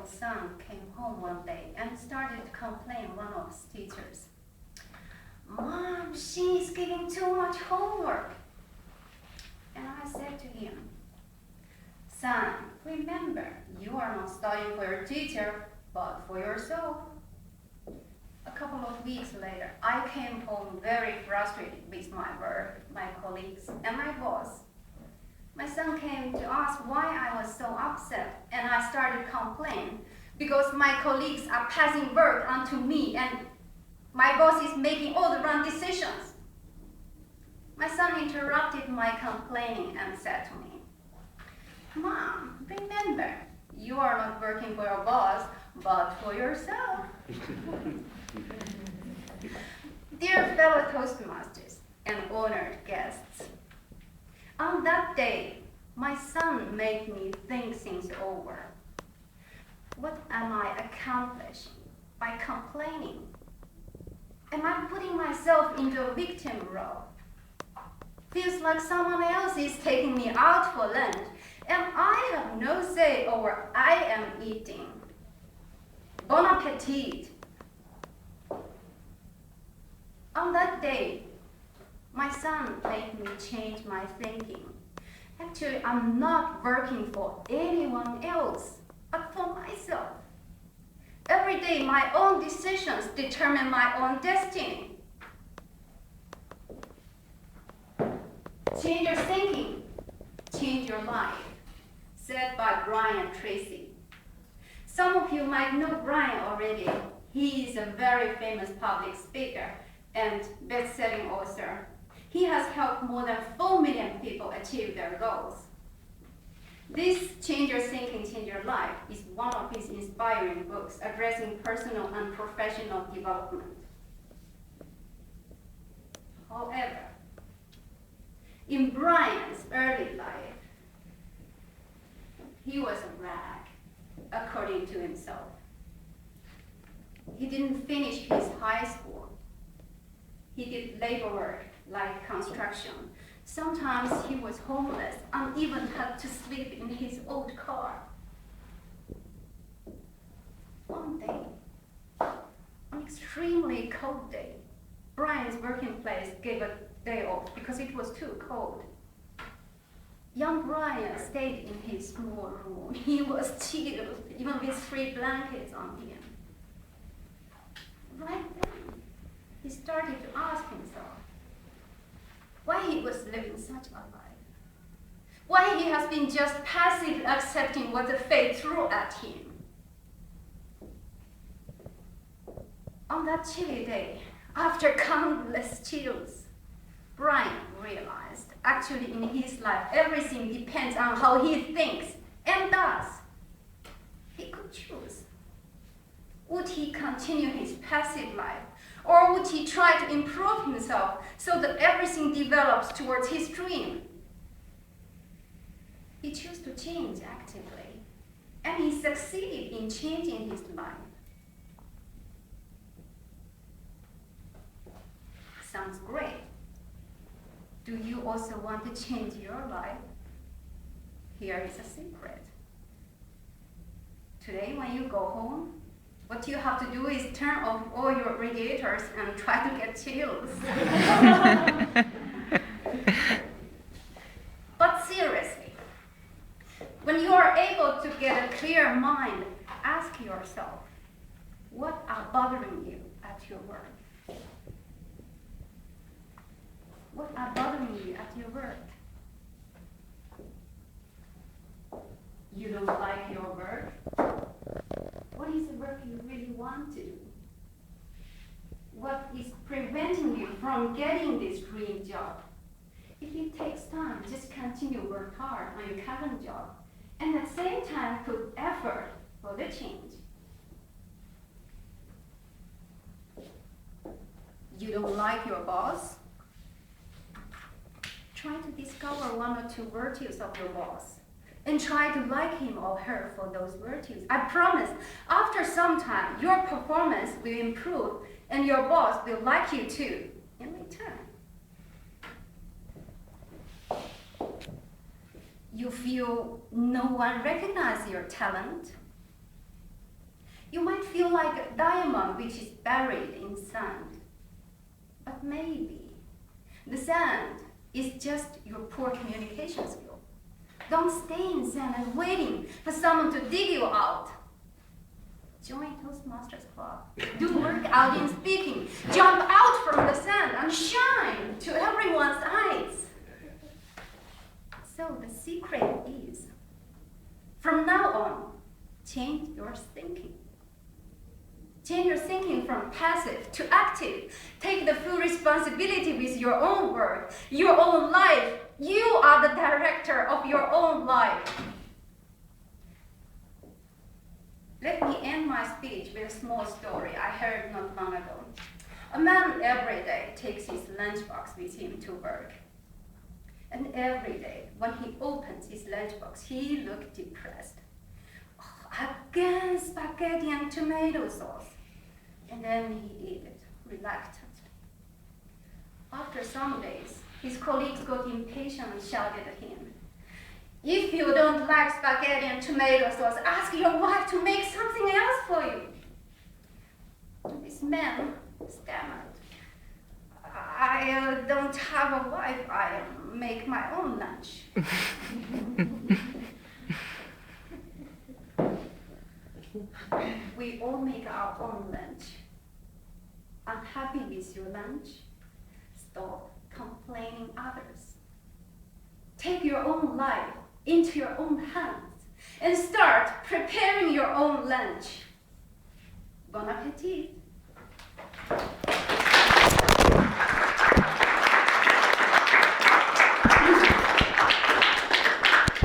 son came home one day and started to complain one of his teachers. Mom, she's giving too much homework. And I said to him, son, remember, you are not studying for your teacher, but for yourself. A couple of weeks later, I came home very frustrated with my work, my colleagues, and my boss. My son came to ask why I was so upset, and I started complaining because my colleagues are passing work onto me and my boss is making all the wrong decisions. My son interrupted my complaining and said to me, Mom, remember, you are not working for your boss, but for yourself. Dear fellow Toastmasters and honored guests, on that day, my son made me think things over. What am I accomplishing by complaining? Am I putting myself into a victim role? Feels like someone else is taking me out for lunch, and I have no say over what I am eating. Bon appetit. On that day, my son made me change my thinking. Actually, I'm not working for anyone else, but for myself. Every day, my own decisions determine my own destiny. Change your thinking, change your life, said by Brian Tracy. Some of you might know Brian already. He is a very famous public speaker and best-selling author. He has helped more than 4 million people achieve their goals. This Change Your Thinking, Change Your Life is one of his inspiring books addressing personal and professional development. However, in Brian's early life, he was a rag, according to himself. He didn't finish his high school. He did labor work like construction. Sometimes he was homeless and even had to sleep in his old car. One day, an extremely cold day, Brian's working place gave a day off because it was too cold. Young Brian stayed in his small room. He was chilled, even with 3 blankets on him. Right then, he started to ask himself why he was living such a life. Why he has been just passively accepting what the fate threw at him. On that chilly day, after countless chills, Brian realized actually in his life everything depends on how he thinks and does. He could choose. Would he continue his passive life, or would he try to improve himself so that everything develops towards his dream? He chose to change actively, and he succeeded in changing his life. Sounds great. Do you also want to change your life? Here is a secret. Today when you go home, what you have to do is turn off all your radiators and try to get chills. But seriously, when you are able to get a clear mind, ask yourself, what are bothering you at your work? What are bothering you at your work? You don't like your work? What is the work you really want to do? What is preventing you from getting this dream job? If it takes time, just continue to work hard on your current job, and at the same time put effort for the change. You don't like your boss? Try to discover 1 or 2 virtues of your boss and try to like him or her for those virtues. I promise, after some time, your performance will improve and your boss will like you too in return. You feel no one recognizes your talent? You might feel like a diamond which is buried in sand. But maybe the sand is just your poor communication skill. Don't stay in sand and waiting for someone to dig you out. Join Toastmasters Club. Do workout in speaking. Jump out from the sand and shine to everyone's eyes. So the secret is, from now on, change your thinking. Change your thinking from passive to active. Take the full responsibility with your own work, your own life. You are the director of your own life. Let me end my speech with a small story I heard not long ago. A man every day takes his lunchbox with him to work. And every day, when he opens his lunchbox, he looked depressed. Oh, again, spaghetti and tomato sauce. And then he ate it reluctantly. After some days, his colleagues got impatient and shouted at him, "If you don't like spaghetti and tomato sauce, ask your wife to make something else for you." This man stammered, "I don't have a wife. I make my own lunch." We all make our own lunch. Unhappy with your lunch? Stop complaining others. Take your own life into your own hands and start preparing your own lunch. Bon appétit!